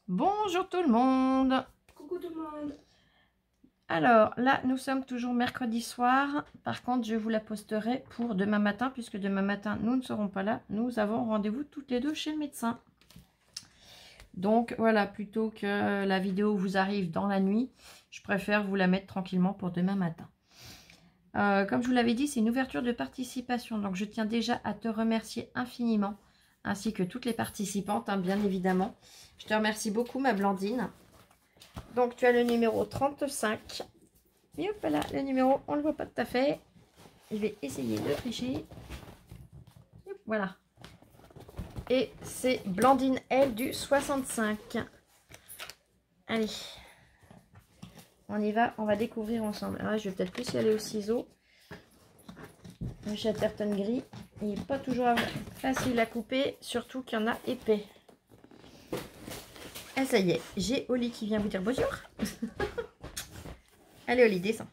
Bonjour tout le monde. Coucou tout le monde. Alors là, nous sommes toujours mercredi soir. Par contre, je vous la posterai pour demain matin, puisque demain matin, nous ne serons pas là. Nous avons rendez-vous toutes les deux chez le médecin. Donc voilà, plutôt que la vidéo vous arrive dans la nuit, je préfère vous la mettre tranquillement pour demain matin. Comme je vous l'avais dit, c'est une ouverture de participation. Donc je tiens déjà à te remercier infiniment, ainsi que toutes les participantes, hein, bien évidemment. Je te remercie beaucoup, ma Blandine. Donc tu as le numéro 35. Et hop là, le numéro, on ne le voit pas tout à fait. Je vais essayer de tricher. Hop, voilà. Et c'est Blandine L du 65. Allez. On y va, on va découvrir ensemble. Alors là, je vais peut-être plus y aller au ciseau. Le Chatterton gris, il n'est pas toujours facile à couper, surtout qu'il y en a épais. Ah ça y est, j'ai Oli qui vient vous dire bonjour. Allez Oli, descends.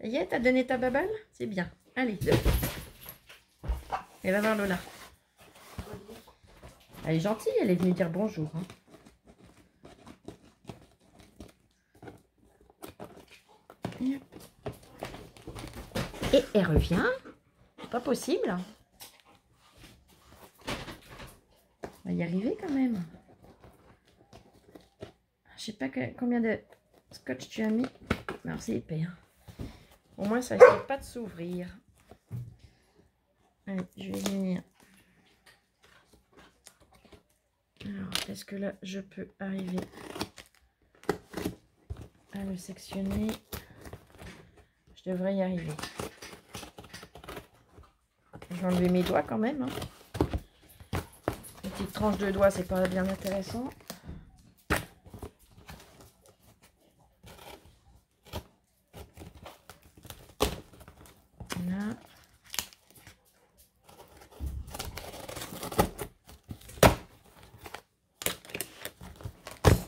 Ça y est, t'as donné ta baballe? C'est bien. Allez, deux. Et va voir Lola. Elle est gentille, elle est venue dire bonjour. Hein. Et elle revient. Pas possible. On va y arriver quand même. Je sais pas combien de scotch tu as mis. Non, c'est épais. Hein. Au moins, ça ne pas de s'ouvrir. Allez, je vais venir. Alors, est-ce que là, je peux arriver à le sectionner? Je devrais y arriver. Je vais enlever mes doigts quand même. Hein. Une petite tranche de doigts, c'est pas bien intéressant. Voilà.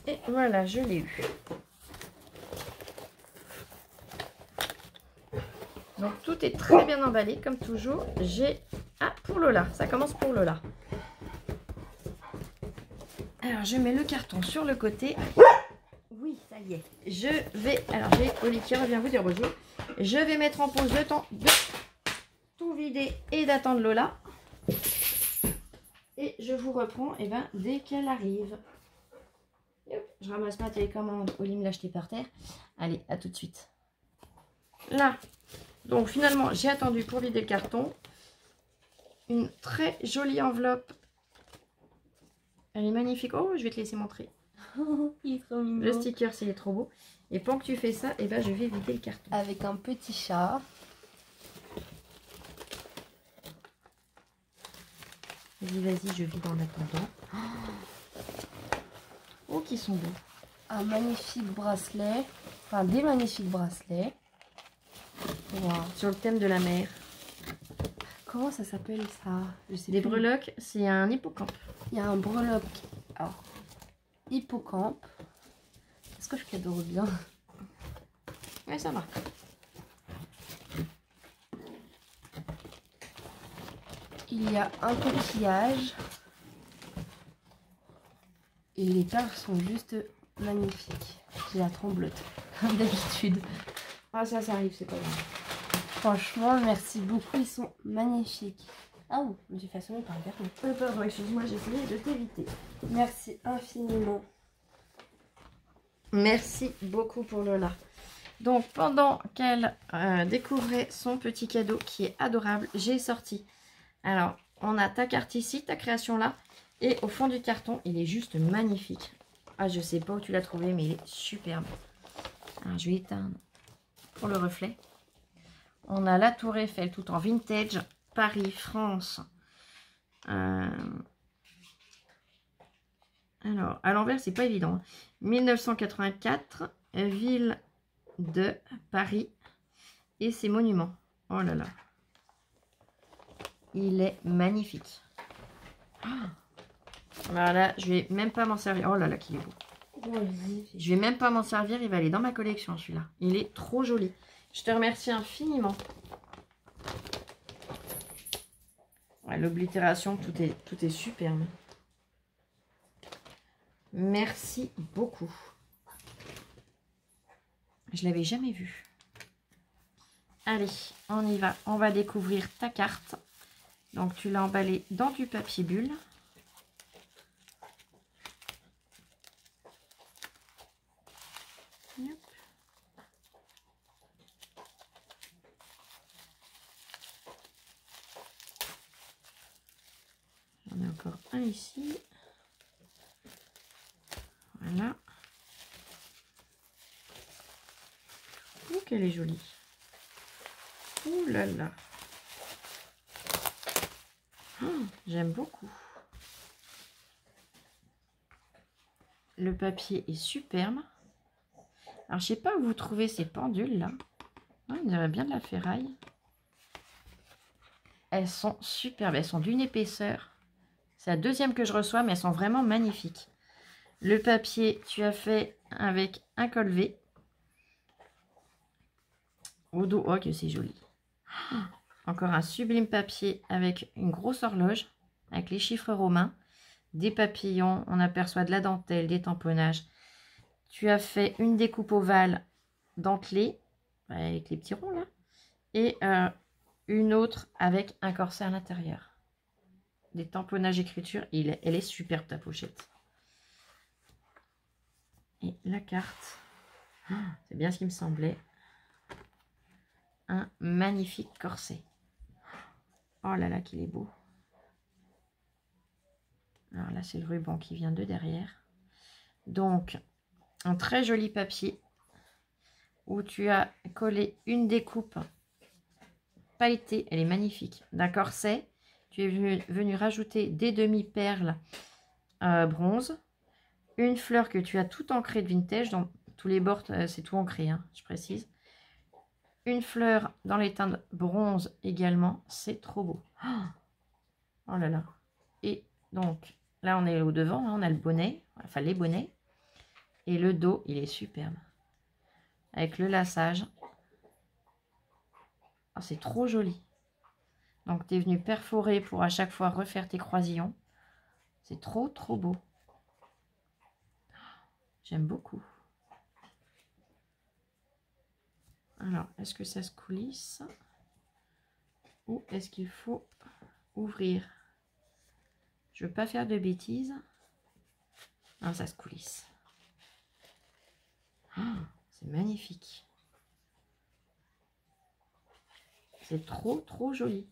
Et voilà, je l'ai eu. Donc tout est très bien emballé comme toujours. J'ai... Ah, pour Lola, ça commence pour Lola. Alors je mets le carton sur le côté. Oui, ça y est. Je vais... Alors j'ai Oli qui revient vous dire bonjour. Je vais mettre en pause le temps de tout vider et d'attendre Lola. Et je vous reprends dès qu'elle arrive. Je ramasse ma télécommande. Oli me l'a acheté par terre. Allez, à tout de suite. Là. Donc finalement, j'ai attendu pour vider le carton. Une très jolie enveloppe. Elle est magnifique. Oh, je vais te laisser montrer. Il est trop mignon. Le sticker, c'est trop beau. Et pendant que tu fais ça, je vais vider le carton. Avec un petit chat. Vas-y, je vide en attendant. Oh, qui sont beaux. Un magnifique bracelet. Enfin, des magnifiques bracelets. Wow. Sur le thème de la mer. Comment ça s'appelle ça? Je sais Des plus. breloques, c'est un hippocampe. Il y a un breloque. Alors, hippocampe. Est-ce que je cadre bien? Ouais, ça marche. Il y a un coquillage. Et les perles sont juste magnifiques. J'ai la tremblote, comme d'habitude. Ah, ça arrive, c'est pas grave. Franchement, merci beaucoup. Ils sont magnifiques. Ah oui, j'ai façonné par le Pardon, excuse-moi, j'ai essayé de t'éviter. Merci infiniment. Merci beaucoup pour Lola. Donc, pendant qu'elle découvrait son petit cadeau qui est adorable, j'ai sorti. Alors, on a ta carte ici, ta création là. Et au fond du carton, il est juste magnifique. Ah, je sais pas où tu l'as trouvé, mais il est superbe. Alors, je vais éteindre pour le reflet. On a la Tour Eiffel tout en vintage. Paris, France. Alors, à l'envers, c'est pas évident. 1984, ville de Paris et ses monuments. Oh là là. Il est magnifique. Voilà, je vais même pas m'en servir. Oh là là, qu'il est beau. Je vais même pas m'en servir, il va aller dans ma collection celui-là. Il est trop joli. Je te remercie infiniment. Ouais, l'oblitération, tout est superbe. Merci beaucoup. Je l'avais jamais vu. Allez, on y va. On va découvrir ta carte. Donc, tu l'as emballée dans du papier bulle. Hop. J'en ai encore un ici. Voilà. Oh, qu'elle est jolie. Ouh là là. Oh, j'aime beaucoup. Le papier est superbe. Alors, je sais pas où vous trouvez ces pendules là. On dirait bien de la ferraille. Elles sont superbes. Elles sont d'une épaisseur. C'est la deuxième que je reçois, mais elles sont vraiment magnifiques. Le papier, tu as fait avec un col V. Au dos, oh que c'est joli. Encore un sublime papier avec une grosse horloge, avec les chiffres romains, des papillons, on aperçoit de la dentelle, des tamponnages. Tu as fait une découpe ovale dentelée, avec les petits ronds là, et une autre avec un corset à l'intérieur. Des tamponnages écriture, elle est superbe ta pochette. Et la carte, c'est bien ce qui me semblait. Un magnifique corset. Oh là là, qu'il est beau. Alors là, c'est le ruban qui vient de derrière. Donc, un très joli papier où tu as collé une découpe pailletée. Elle est magnifique. D'un corset. Tu es venu rajouter des demi-perles bronze. Une fleur que tu as tout ancrée de vintage. Dans tous les bords, c'est tout ancré, hein, je précise. Une fleur dans les teintes bronze également. C'est trop beau. Oh là là. Et donc, là, on est au devant. Hein, on a le bonnet. Enfin, les bonnets. Et le dos, il est superbe. Avec le laçage. Oh, c'est trop joli. Donc, tu es venu perforer pour à chaque fois refaire tes croisillons. C'est trop, trop beau. J'aime beaucoup. Alors, est-ce que ça se coulisse? Ou est-ce qu'il faut ouvrir? Je ne veux pas faire de bêtises. Non, ça se coulisse. Oh, c'est magnifique. C'est trop, trop joli.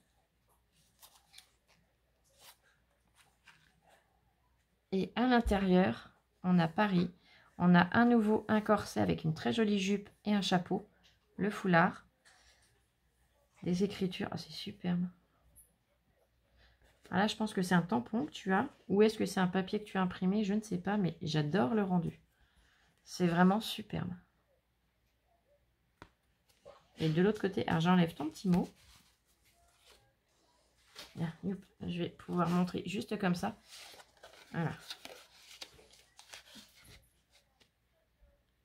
Et à l'intérieur, on a Paris. On a à nouveau un corset avec une très jolie jupe et un chapeau. Le foulard. Des écritures. Oh, c'est superbe. Alors là, je pense que c'est un tampon que tu as. Ou est-ce que c'est un papier que tu as imprimé? Je ne sais pas, mais j'adore le rendu. C'est vraiment superbe. Et de l'autre côté, alors j'enlève ton petit mot. Là, je vais pouvoir montrer juste comme ça. Voilà.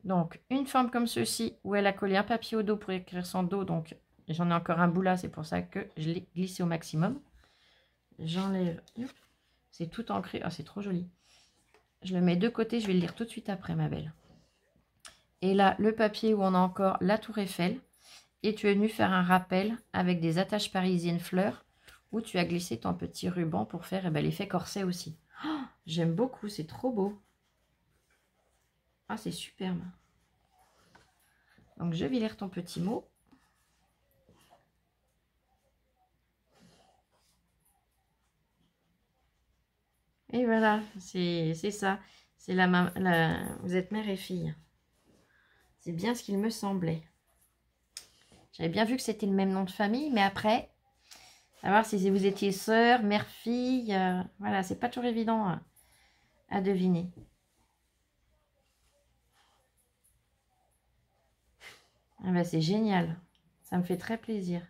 Donc, une forme comme ceci, où elle a collé un papier au dos pour écrire son dos. Donc, j'en ai encore un bout là, c'est pour ça que je l'ai glissé au maximum. J'enlève. C'est tout ancré. Ah, c'est trop joli. Je le mets de côté, je vais le lire tout de suite après, ma belle. Et là, le papier où on a encore la tour Eiffel. Et tu es venu faire un rappel avec des attaches parisiennes fleurs, où tu as glissé ton petit ruban pour faire l'effet corset aussi. Oh, j'aime beaucoup, c'est trop beau. Ah, c'est superbe. Donc, je vais lire ton petit mot. Et voilà, c'est ça. C'est vous êtes mère et fille. C'est bien ce qu'il me semblait. J'avais bien vu que c'était le même nom de famille, mais après, à voir si vous étiez sœur, mère, fille. Voilà, c'est pas toujours évident à deviner. Ah ben, c'est génial. Ça me fait très plaisir.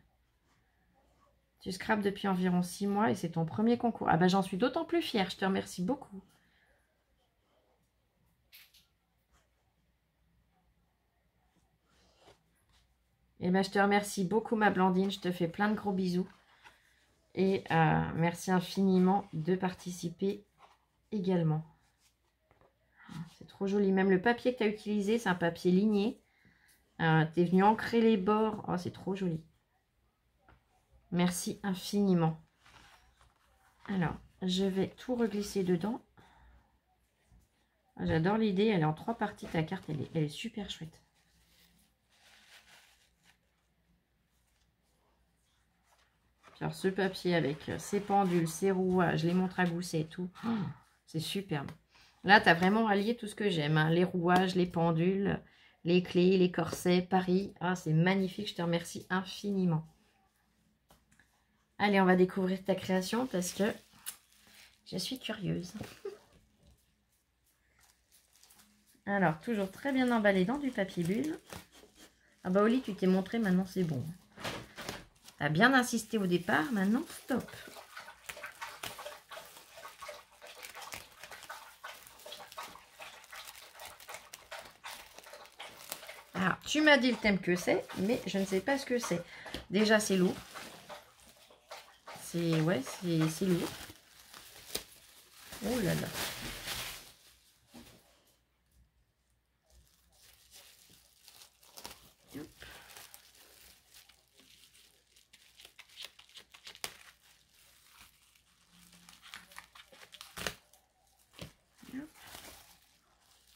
Tu scrapes depuis environ 6 mois et c'est ton premier concours. Ah ben, j'en suis d'autant plus fière. Je te remercie beaucoup. Et ben, je te remercie beaucoup, ma Blandine. Je te fais plein de gros bisous. Et merci infiniment de participer également. trop joli. Même le papier que tu as utilisé, c'est un papier ligné. Tu es venu ancrer les bords. Oh, c'est trop joli. Merci infiniment. Alors, je vais tout reglisser dedans. J'adore l'idée. Elle est en 3 parties, ta carte. Elle est super chouette. Alors, ce papier avec ses pendules, ses rouages, les montres à gousset et tout. Oh, c'est superbe. Là, tu as vraiment allié tout ce que j'aime. Hein. Les rouages, les pendules, les clés, les corsets, Paris. Ah, c'est magnifique. Je te remercie infiniment. Allez, on va découvrir ta création parce que je suis curieuse. Alors, toujours très bien emballé dans du papier bulle. Ah bah Oli, tu t'es montré, maintenant c'est bon. Tu as bien insisté au départ, maintenant stop. Alors, tu m'as dit le thème que c'est, mais je ne sais pas ce que c'est. Déjà, c'est lourd. C'est lourd. Oh là là.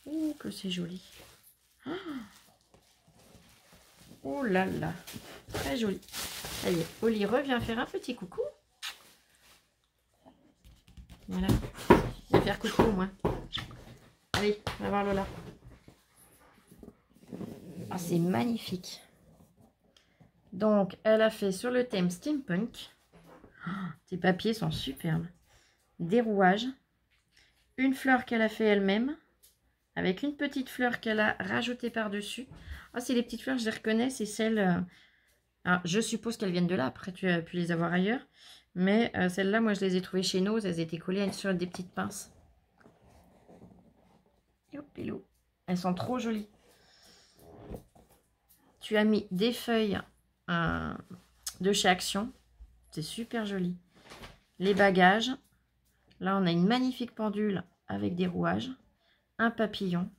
Oh, que c'est joli. Oh là là. Très joli. Ça y est, Oli revient faire un petit coucou. Voilà. Je vais faire coucou au moins. Allez, on va voir Lola. Ah, c'est magnifique. Donc, elle a fait sur le thème steampunk. Oh, tes papiers sont superbes. Des rouages. Une fleur qu'elle a fait elle-même. Avec une petite fleur qu'elle a rajoutée par-dessus. Ah, c'est les petites fleurs, je les reconnais. C'est celles... alors, je suppose qu'elles viennent de là. Après, tu as pu les avoir ailleurs. Mais celles-là, moi, je les ai trouvées chez Nose. Elles étaient collées sur des petites pinces. Hello. Elles sont trop jolies. Tu as mis des feuilles de chez Action. C'est super joli. Les bagages. Là, on a une magnifique pendule avec des rouages. Un papillon.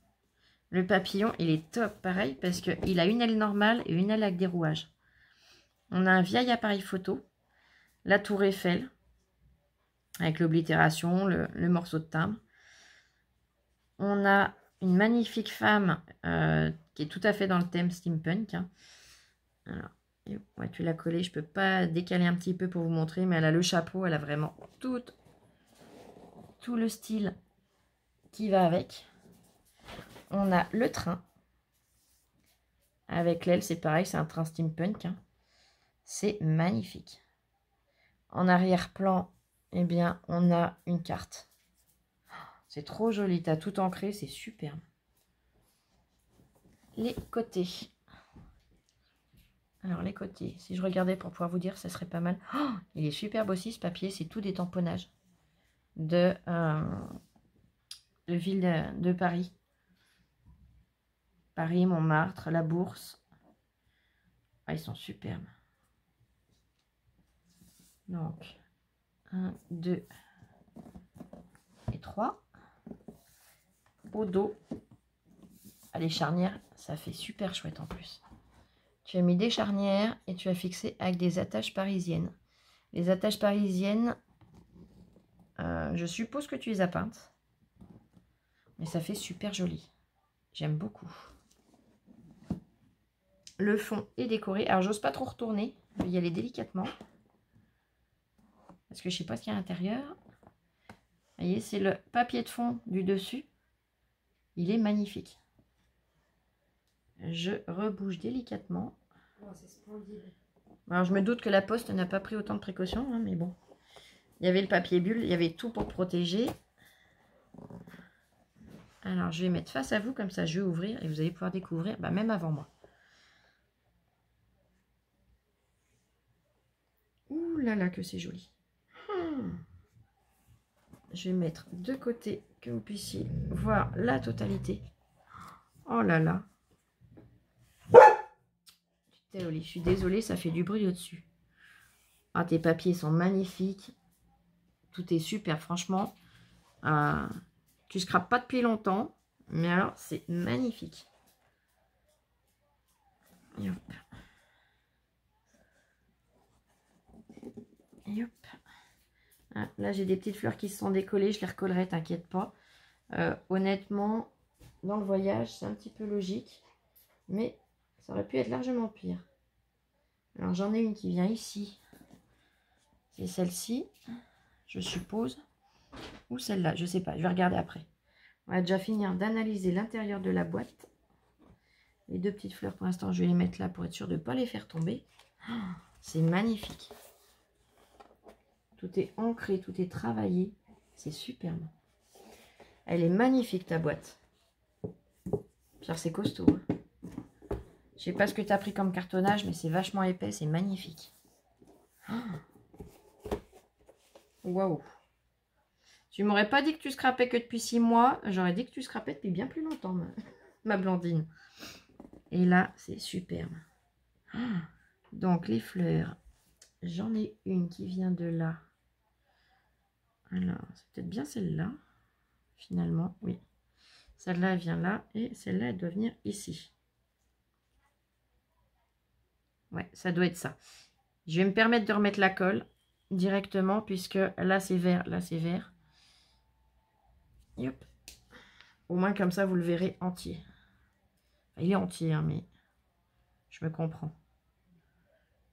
Le papillon, il est top, pareil, parce qu'il a une aile normale et une aile avec des rouages. On a un vieil appareil photo. La tour Eiffel. Avec l'oblitération, le morceau de timbre. On a une magnifique femme qui est tout à fait dans le thème steampunk. Hein. Alors, ouais, tu l'as collée. Je ne peux pas décaler un petit peu pour vous montrer, mais elle a le chapeau. Elle a vraiment tout le style qui va avec. On a le train. Avec l'aile, c'est pareil. C'est un train steampunk. Hein. C'est magnifique. En arrière-plan, eh bien, on a une carte. C'est trop joli. Tu as tout ancré. C'est superbe. Les côtés. Alors, les côtés. Si je regardais pour pouvoir vous dire, ça serait pas mal. Oh, il est superbe aussi, ce papier. C'est tout des tamponnages de ville de Paris. Paris, Montmartre, la Bourse. Ah, ils sont superbes. Donc, 1, 2 et 3. Au dos. Ah, les charnières, ça fait super chouette en plus. Tu as mis des charnières et tu as fixé avec des attaches parisiennes. Les attaches parisiennes, je suppose que tu les as peintes. Mais ça fait super joli. J'aime beaucoup. Le fond est décoré. Alors, j'ose pas trop retourner. Je vais y aller délicatement. Parce que je sais pas ce qu'il y a à l'intérieur. Vous voyez, c'est le papier de fond du dessus. Il est magnifique. Je rebouge délicatement. Oh, c'est splendide. Alors, je me doute que la poste n'a pas pris autant de précautions, hein, mais bon. Il y avait le papier bulle, il y avait tout pour protéger. Alors, je vais mettre face à vous, comme ça, je vais ouvrir et vous allez pouvoir découvrir, bah, même avant moi. Ouh là là, que c'est joli. Je vais mettre de côté, que vous puissiez voir la totalité. Oh là là. Putain, Oli, je suis désolée, ça fait du bruit au-dessus. Ah, tes papiers sont magnifiques. Tout est super, franchement. Tu scrapes pas depuis longtemps. Mais alors, c'est magnifique. Et hop. Et hop. Ah, là, j'ai des petites fleurs qui se sont décollées. Je les recollerai, t'inquiète pas. Honnêtement, dans le voyage, c'est un petit peu logique. Mais ça aurait pu être largement pire. Alors, j'en ai une qui vient ici. C'est celle-ci, je suppose. Ou celle-là, je sais pas. Je vais regarder après. On va déjà finir d'analyser l'intérieur de la boîte. Les deux petites fleurs, pour l'instant, je vais les mettre là pour être sûr de ne pas les faire tomber. Oh, c'est magnifique. Tout est ancré, tout est travaillé. C'est superbe. Elle est magnifique, ta boîte. Pierre, c'est costaud. Hein. Je sais pas ce que tu as pris comme cartonnage, mais c'est vachement épais, c'est magnifique. Waouh. Tu m'aurais pas dit que tu scrapais que depuis 6 mois. J'aurais dit que tu scrapais depuis bien plus longtemps, ma Blandine. Et là, c'est superbe. Donc, les fleurs. J'en ai une qui vient de là. Alors, c'est peut-être bien celle-là. Finalement, oui. Celle-là, elle vient là. Et celle-là, elle doit venir ici. Ouais, ça doit être ça. Je vais me permettre de remettre la colle directement, puisque là, c'est vert, là, c'est vert. Et hop. Au moins, comme ça, vous le verrez entier. Enfin, il est entier, hein, mais je me comprends.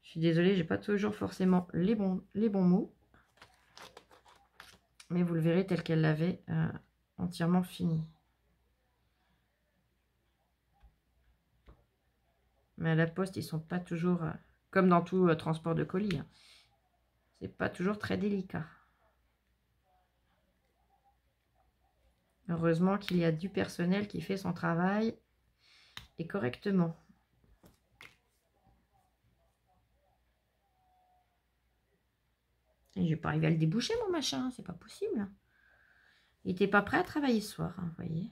Je suis désolée, j'ai pas toujours forcément les bons mots. Mais vous le verrez tel qu'elle l'avait entièrement fini. Mais à la poste, ils sont pas toujours, comme dans tout transport de colis, hein. C'est pas toujours très délicat. Heureusement qu'il y a du personnel qui fait son travail et correctement. Et je vais pas arriver à le déboucher, mon machin, c'est pas possible. Il n'était pas prêt à travailler ce soir, hein, vous voyez.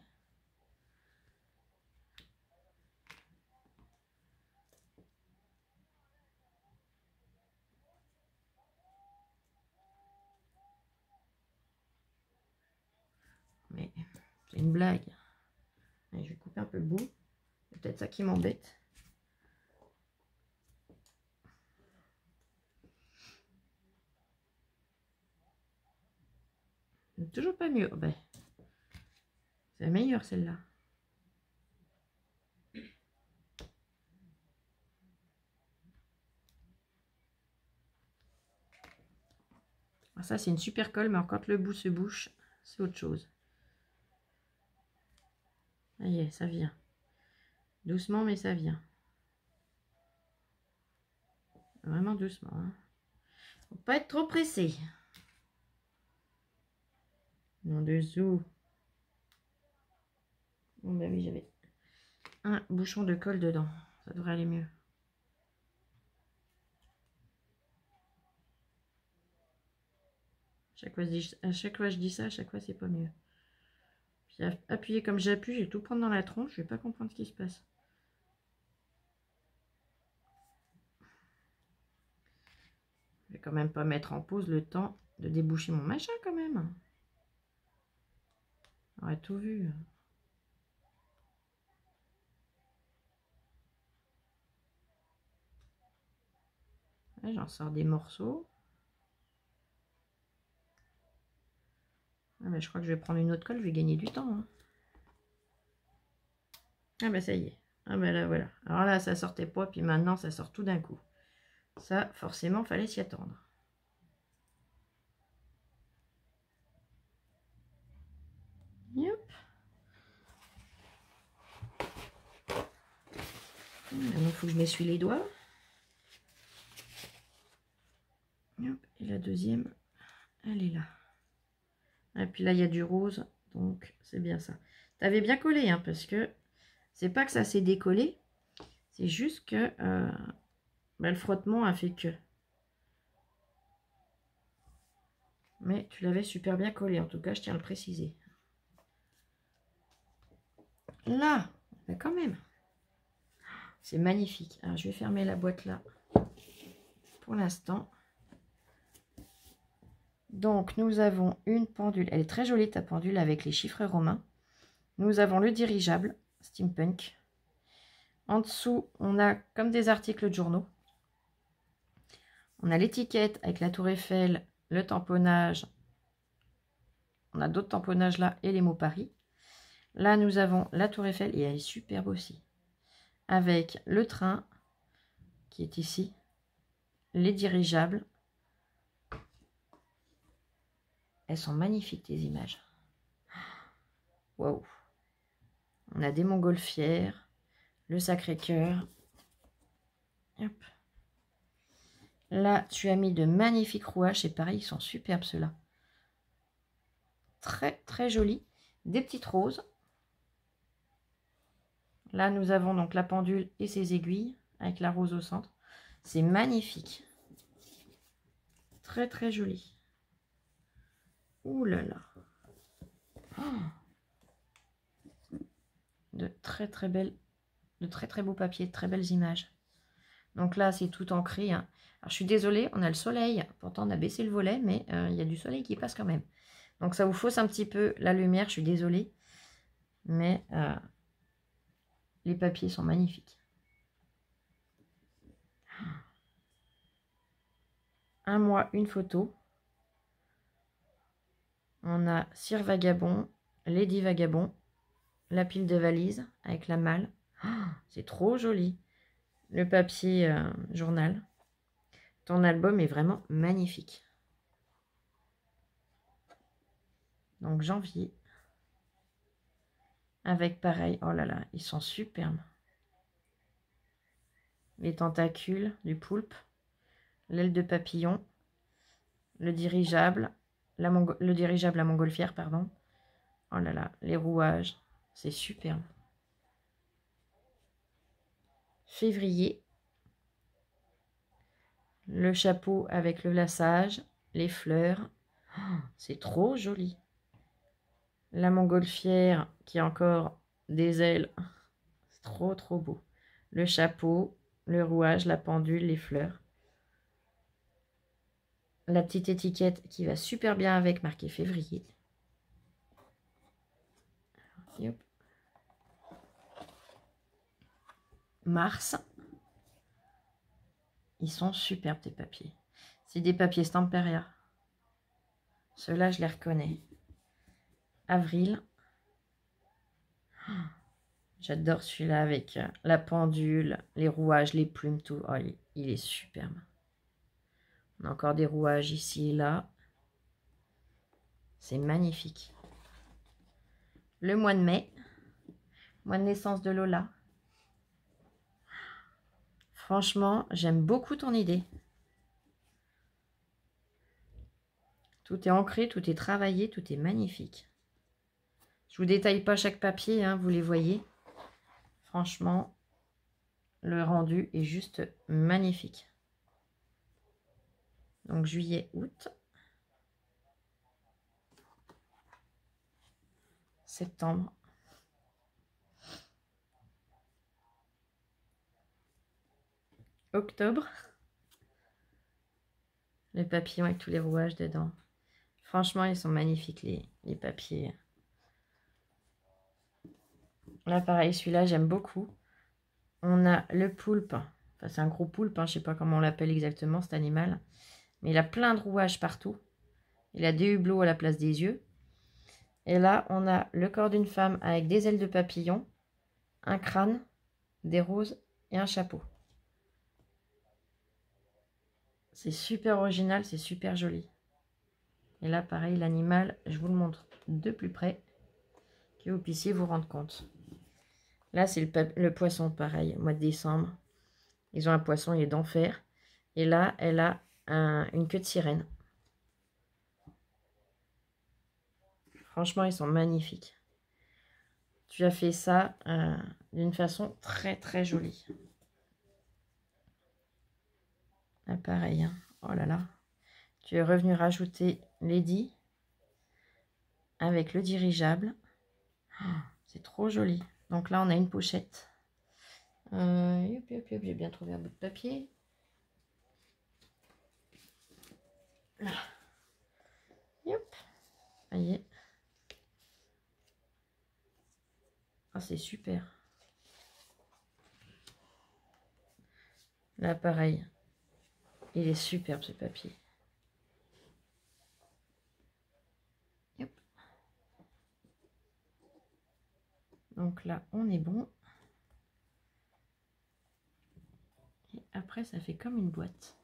Mais c'est une blague. Et je vais couper un peu le bout. C'est peut-être ça qui m'embête. Toujours pas mieux. Oh ben, c'est la meilleure celle-là. Ça, c'est une super colle, mais quand le bout se bouche, c'est autre chose. Ça y est, ça vient. Doucement, mais ça vient. Vraiment doucement. Hein. Faut pas être trop pressé. En dessous. Bon, ben oui, j'avais un bouchon de colle dedans. Ça devrait aller mieux. À chaque fois, je dis ça, à chaque fois, c'est pas mieux. Puis appuyer comme j'appuie, je vais tout prendre dans la tronche, je vais pas comprendre ce qui se passe. Je vais quand même pas mettre en pause le temps de déboucher mon machin quand même. On aurait tout vu. J'en sors des morceaux. Ah, mais je crois que je vais prendre une autre colle, je vais gagner du temps. Hein. Ah ben ça y est. Ah ben là voilà. Alors là ça sortait pas, puis maintenant ça sort tout d'un coup. Ça forcément fallait s'y attendre. Yep. Maintenant il faut que je m'essuie les doigts. Yep. Et la deuxième, elle est là. Et puis là il y a du rose, donc c'est bien ça. T'avais bien collé, hein, parce que c'est pas que ça s'est décollé, c'est juste que le frottement a fait que. Mais tu l'avais super bien collé, en tout cas, je tiens à le préciser. Là, ben quand même. C'est magnifique. Alors, je vais fermer la boîte là pour l'instant. Donc, nous avons une pendule. Elle est très jolie, ta pendule, avec les chiffres romains. Nous avons le dirigeable steampunk. En dessous, on a comme des articles de journaux. On a l'étiquette avec la tour Eiffel, le tamponnage. On a d'autres tamponnages là et les mots Paris. Là, nous avons la tour Eiffel et elle est superbe aussi. Avec le train qui est ici. Les dirigeables. Elles sont magnifiques, les images. Waouh. On a des montgolfières, le Sacré-Cœur. Hop. Là, tu as mis de magnifiques rouages. C'est pareil, ils sont superbes ceux-là. Très, très jolis. Des petites roses. Là, nous avons donc la pendule et ses aiguilles avec la rose au centre. C'est magnifique. Très, très joli. Ouh là là. Oh. De très, très belles, de très, très beaux papiers, de très belles images. Donc là, c'est tout ancré. Hein. Alors, je suis désolée, on a le soleil. Pourtant, on a baissé le volet, mais il y a du soleil qui passe quand même. Donc, ça vous fausse un petit peu la lumière. Je suis désolée. Mais les papiers sont magnifiques. Un mois, une photo. On a Sir Vagabond, Lady Vagabond, la pile de valise avec la malle. Oh, c'est trop joli. Le papier journal. Ton album est vraiment magnifique. Donc janvier. Avec pareil, oh là là, ils sont superbes. Les tentacules du poulpe. L'aile de papillon. Le dirigeable. Le dirigeable à montgolfière, pardon. Oh là là, les rouages. C'est superbe. Février. Le chapeau avec le lassage. Les fleurs. Oh, c'est trop joli. La montgolfière qui a encore des ailes. C'est trop, trop beau. Le chapeau, le rouage, la pendule, les fleurs. La petite étiquette qui va super bien avec, marqué février. Hop. Mars. Ils sont superbes, tes papiers. C'est des papiers Stamperia. Ceux-là, je les reconnais. Avril. Oh, j'adore celui-là avec la pendule, les rouages, les plumes, tout. Oh, il est superbe. On a encore des rouages ici et là. C'est magnifique. Le mois de mai. Mois de naissance de Lola. Franchement, j'aime beaucoup ton idée. Tout est ancré, tout est travaillé, tout est magnifique. Je vous détaille pas chaque papier, hein, vous les voyez. Franchement, le rendu est juste magnifique. Donc juillet, août, septembre, octobre. Les papillons avec tous les rouages dedans. Franchement, ils sont magnifiques, les papiers. Là, pareil, celui-là, j'aime beaucoup. On a le poulpe. Enfin, c'est un gros poulpe, hein, je ne sais pas comment on l'appelle exactement, cet animal. Mais il a plein de rouages partout. Il a des hublots à la place des yeux. Et là, on a le corps d'une femme avec des ailes de papillon, un crâne, des roses et un chapeau. C'est super original, c'est super joli. Et là, pareil, l'animal, je vous le montre de plus près, que vous puissiez vous rendre compte. Là, c'est le poisson, pareil, au mois de décembre. Ils ont un poisson, il est d'enfer. Et là, elle a une queue de sirène. Franchement, ils sont magnifiques. Tu as fait ça d'une façon très, très jolie. Là, pareil, hein. Oh là là. Tu es revenu rajouter Lady avec le dirigeable. Oh, c'est trop joli. Donc là, on a une pochette. J'ai bien trouvé un bout de papier. Là. Yop. Ça y est. Ah, c'est super. Là, pareil. Il est superbe, ce papier. Hop. Donc là, on est bon. Et après, ça fait comme une boîte.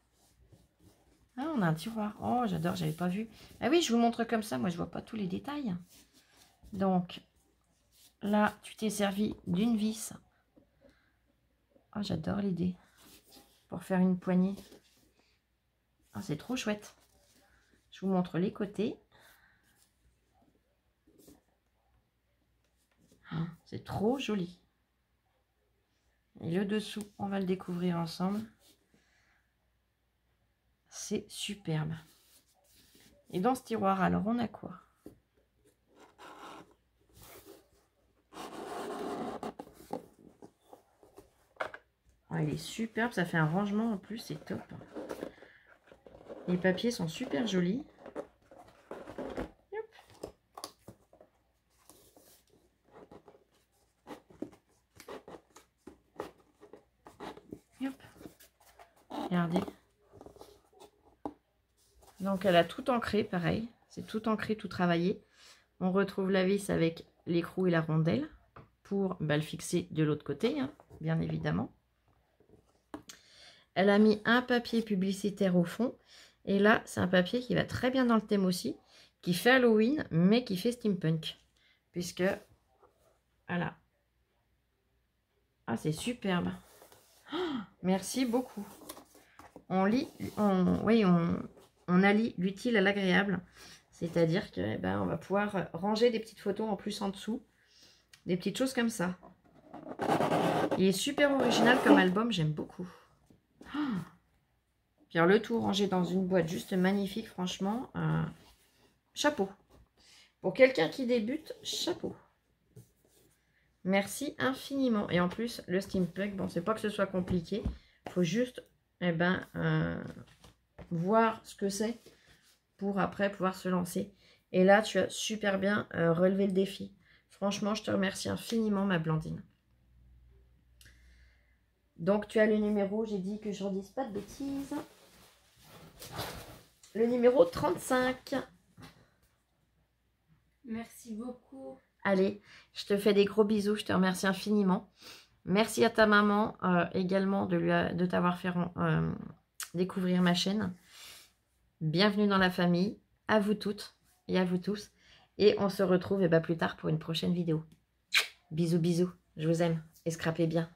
Ah, on a un tiroir. Oh, j'adore, j'avais pas vu. Ah oui, je vous montre comme ça. Moi, je vois pas tous les détails. Donc, là, tu t'es servi d'une vis. Oh, j'adore l'idée. Pour faire une poignée. Ah, c'est trop chouette. Je vous montre les côtés. Ah, c'est trop joli. Et le dessous, on va le découvrir ensemble. C'est superbe. Et dans ce tiroir, alors, on a quoi? Ah, il est superbe, ça fait un rangement en plus, c'est top. Les papiers sont super jolis. Hop. Hop. Regardez. Donc elle a tout ancré, pareil. C'est tout ancré, tout travaillé. On retrouve la vis avec l'écrou et la rondelle pour le fixer de l'autre côté, hein, bien évidemment. Elle a mis un papier publicitaire au fond. Et là, c'est un papier qui va très bien dans le thème aussi, qui fait Halloween, mais qui fait steampunk. Puisque, voilà. Ah, c'est superbe. Oh, merci beaucoup. On allie l'utile à l'agréable. C'est-à-dire que on va pouvoir ranger des petites photos en plus en dessous. Des petites choses comme ça. Il est super original comme album, j'aime beaucoup. Oh, Pierre le tout rangé dans une boîte juste magnifique, franchement. Chapeau. Pour quelqu'un qui débute, chapeau. Merci infiniment. Et en plus, le steampunk, bon, c'est pas que ce soit compliqué. Il faut juste voir ce que c'est pour après pouvoir se lancer. Et là, tu as super bien relevé le défi. Franchement, je te remercie infiniment, ma Blandine. Donc, tu as le numéro, j'ai dit que je ne redise pas de bêtises. Le numéro 35. Merci beaucoup. Allez, je te fais des gros bisous, je te remercie infiniment. Merci à ta maman également de t'avoir fait découvrir ma chaîne. Bienvenue dans la famille, à vous toutes et à vous tous. Et on se retrouve plus tard pour une prochaine vidéo. Bisous, bisous, je vous aime et scrapez bien.